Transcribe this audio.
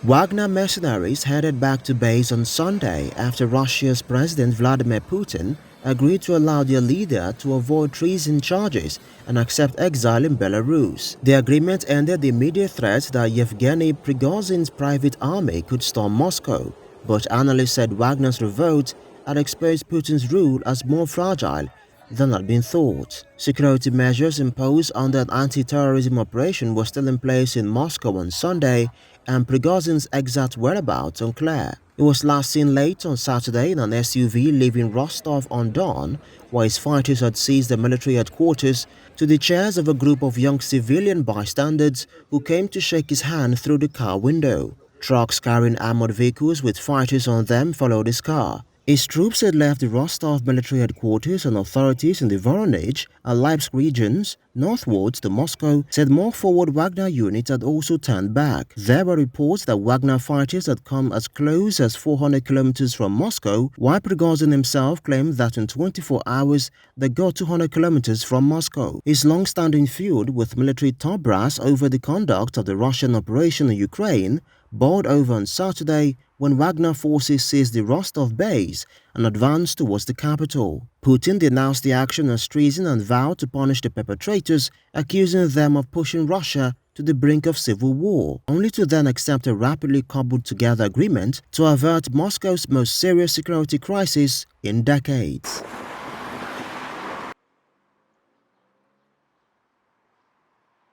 Wagner mercenaries headed back to base on Sunday after Russia's President Vladimir Putin agreed to allow their leader to avoid treason charges and accept exile in Belarus. The agreement ended the immediate threat that Yevgeny Prigozhin's private army could storm Moscow, but analysts said Wagner's revolt had exposed Putin's rule as more fragile than had been thought. Security measures imposed under an anti-terrorism operation were still in place in Moscow on Sunday, and Prigozhin's exact whereabouts unclear. He was last seen late on Saturday in an SUV leaving Rostov-on-Don, where his fighters had seized the military headquarters, to the cheers of a group of young civilian bystanders who came to shake his hand through the car window. Trucks carrying armored vehicles with fighters on them followed his car. His troops had left the Rostov military headquarters, and authorities in the Voronezh and Leipzig regions northwards to Moscow said more forward Wagner units had also turned back. There were reports that Wagner fighters had come as close as 400 kilometers from Moscow, while Prigozhin himself claimed that in 24 hours they got 200 kilometers from Moscow. His long-standing feud with military top brass over the conduct of the Russian operation in Ukraine boiled over on Saturday when Wagner forces seized the Rostov base and advanced towards the capital. Putin denounced the action as treason and vowed to punish the perpetrators, accusing them of pushing Russia to the brink of civil war, only to then accept a rapidly cobbled-together agreement to avert Moscow's most serious security crisis in decades.